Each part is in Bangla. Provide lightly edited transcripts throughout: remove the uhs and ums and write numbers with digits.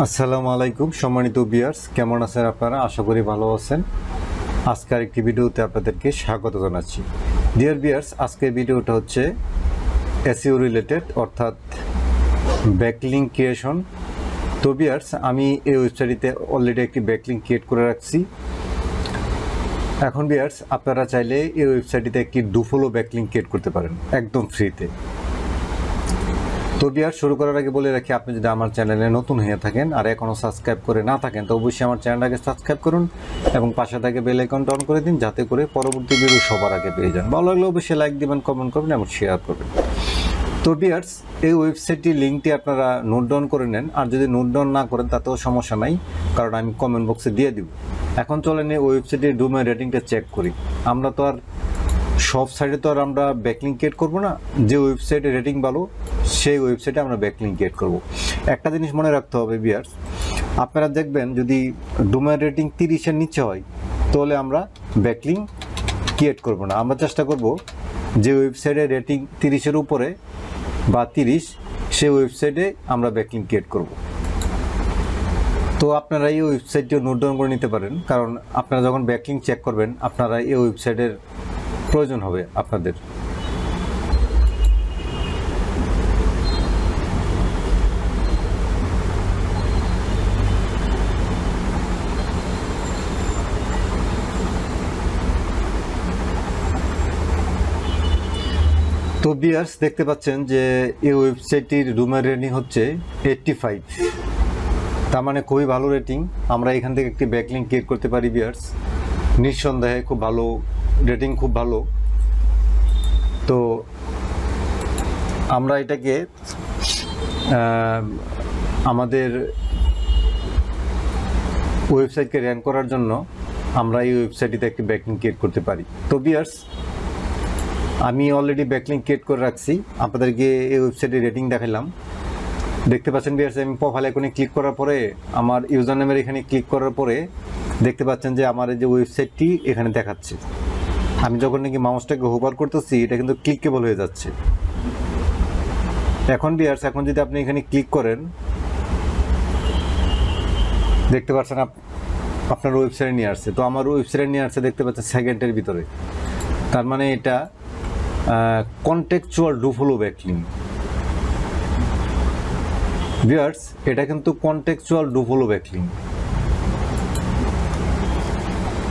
আসসালামু আলাইকুম সম্মানিত ভিউয়ার্স, কেমন আছেন আপনারা? আশা করি ভালো আছেন। আজকের একটি ভিডিওতে আপনাদেরকে স্বাগত জানাচ্ছি। ডিয়ার ভিউয়ার্স, আজকের ভিডিওটা হচ্ছে এসইও রিলেটেড, অর্থাৎ ব্যাকলিঙ্ক ক্রিয়েশন। তো ভিউয়ার্স, আমি এই ওয়েবসাইটে অলরেডি একটি ব্যাকলিঙ্ক ক্রিয়েট করে রাখছি। এখন ভিউয়ার্স, আপনারা চাইলে এই ওয়েবসাইটে একটি ডুফলো ব্যাকলিঙ্ক ক্রিয়েট করতে পারেন একদম ফ্রিতে। তো ভিউয়ার্স, শুরু করার আগে বলে রাখি, আপনি যদি আমার চ্যানেলে নতুন হয়ে থাকেন আর এখনও সাবস্ক্রাইব করে না থাকেন, তো অবশ্যই আমার চ্যানেলটাকে সাবস্ক্রাইব করুন এবং পাশে থেকে বেল আইকনটা অন করে দিন, যাতে করে পরবর্তী ভিডিও সবার আগে পেয়ে যান। ভালো লাগলে অবশ্যই লাইক দিবেন, কমেন্ট করবেন এবং শেয়ার করবেন। তো ভিউয়ার্স, এই ওয়েবসাইটটির লিঙ্কটি আপনারা নোট ডাউন করে নেন, আর যদি নোট ডাউন না করেন তাতেও সমস্যা নাই, কারণ আমি কমেন্ট বক্সে দিয়ে দিব। এখন চলেন এই ওয়েবসাইটের ডোমেইন রেটিংটা চেক করি। আমরা তো আর সব সাইটে তো আর আমরা ব্যাকলিঙ্ক ক্রিয়েট করবো না, যে ওয়েবসাইটে রেটিং ভালো সেই ওয়েবসাইটে আমরা ব্যাকলিঙ্ক ক্রিয়েট করব। একটা জিনিস মনে রাখতে হবে ভিউয়ার্স, আপনারা দেখবেন যদি ডোমেইন রেটিং 30-এর নিচে হয় তাহলে আমরা ব্যাকলিঙ্ক ক্রিয়েট করব না। আমরা চেষ্টা করব যে ওয়েবসাইটে রেটিং 30-এর উপরে বা 30, সেই ওয়েবসাইটে আমরা ব্যাকলিঙ্ক ক্রিয়েট করব। তো আপনারা এই ওয়েবসাইটটিও নোট ডাউন করে নিতে পারেন, কারণ আপনারা যখন ব্যাকলিঙ্ক চেক করবেন আপনারা এই ওয়েবসাইটের প্রয়োজন হবে আপনাদের। তো ভিউয়ার্স, দেখতে পাচ্ছেন যে এই ওয়েবসাইটটির ডোমেইন রেটিং হচ্ছে 85, তার মানে খুবই ভালো রেটিং। আমরা এখান থেকে একটি ব্যাকলিঙ্ক ক্রিয়েট করতে পারি ভিউয়ার্স, নিঃসন্দেহে খুব ভালো রেটিং, খুব ভালো। তো আমরা এটাকে আমাদের ওয়েবসাইটকে র্যাঙ্ক করার জন্য আমরা এই ওয়েবসাইটটিতে একটি ব্যাকলিঙ্ক ক্রিয়েট করতে পারি। তো ভিউয়ার্স, আমি অলরেডি ব্যাকলিঙ্ক ক্রিয়েট করে রাখছি, আপনাদেরকে এই ওয়েবসাইটের রেটিং দেখালাম। দেখতে পাচ্ছেন ভিউয়ার্স, আমি প্রোফাইল আইকনে ক্লিক করার পরে আমার ইউজার নেমের এখানে ক্লিক করার পরে দেখতে পাচ্ছেন যে আমার এই যে ওয়েবসাইটটি এখানে দেখাচ্ছে। আমি যখন নাকি মাউসটাকে হোভার করতেছি এটা কিন্তু ক্লিকেবল হয়ে যাচ্ছে। এখন ভিউয়ার্স, এখন যদি আপনি এখানে ক্লিক করেন দেখতে পাচ্ছেন আপনার ওয়েবসাইটে নিয়ে আসছে। তো আমার ওয়েবসাইটে নিয়ে আসছে দেখতে পাচ্ছেন সেকেন্ডের ভিতরে। তার মানে এটা কন্টেক্সচুয়াল ডুফলো ব্যাকলিঙ্ক। ভিউয়ার্স, এটা কিন্তু কন্টেক্সচুয়াল ডুফলো ব্যাকলিঙ্ক।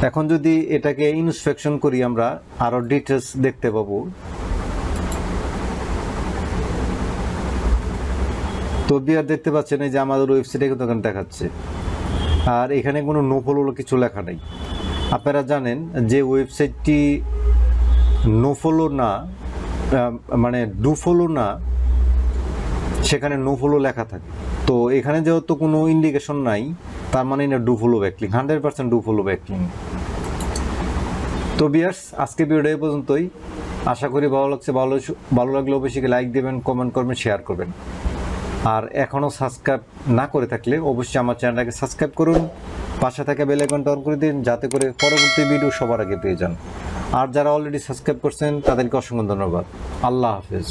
এখন যদি এটাকে ইন্সপেকশন করি আমরা আরো ডিটেলস দেখতে পাবো। তো ভিউয়ার দেখতে পাচ্ছেন এই যে আমাদের ওয়েবসাইটে কিন্তু এখানে দেখাচ্ছে, আর এখানে কোনো নো ফলো কিছু লেখা নেই। আপনারা জানেন যে ওয়েবসাইটটি নো ফলো না, মানে ডু ফলো না, সেখানে নো ফলো লেখা থাকে। তো এখানে যেহেতু কোনো ইন্ডিকেশন নাই, তার মানে এটা do follow backlink, 100% do follow backlink. তো ভিউয়ার্স, আজকে ভিডিওটা এই পর্যন্তই। আশা করি ভালো লাগছে। ভালো লাগলে অবশ্যই লাইক দেবেন, কমেন্ট করবেন, শেয়ার করবেন। আর এখনও সাবস্ক্রাইব না করে থাকলে অবশ্যই আমার চ্যানেলটাকে সাবস্ক্রাইব করুন, পাশে থেকে বেল আইকনটা অন করে দিন, যাতে করে পরবর্তী ভিডিও সবার আগে পেয়ে যান। আর যারা অলরেডি সাবস্ক্রাইব করছেন তাদেরকে অসংখ্য ধন্যবাদ। আল্লাহ হাফেজ।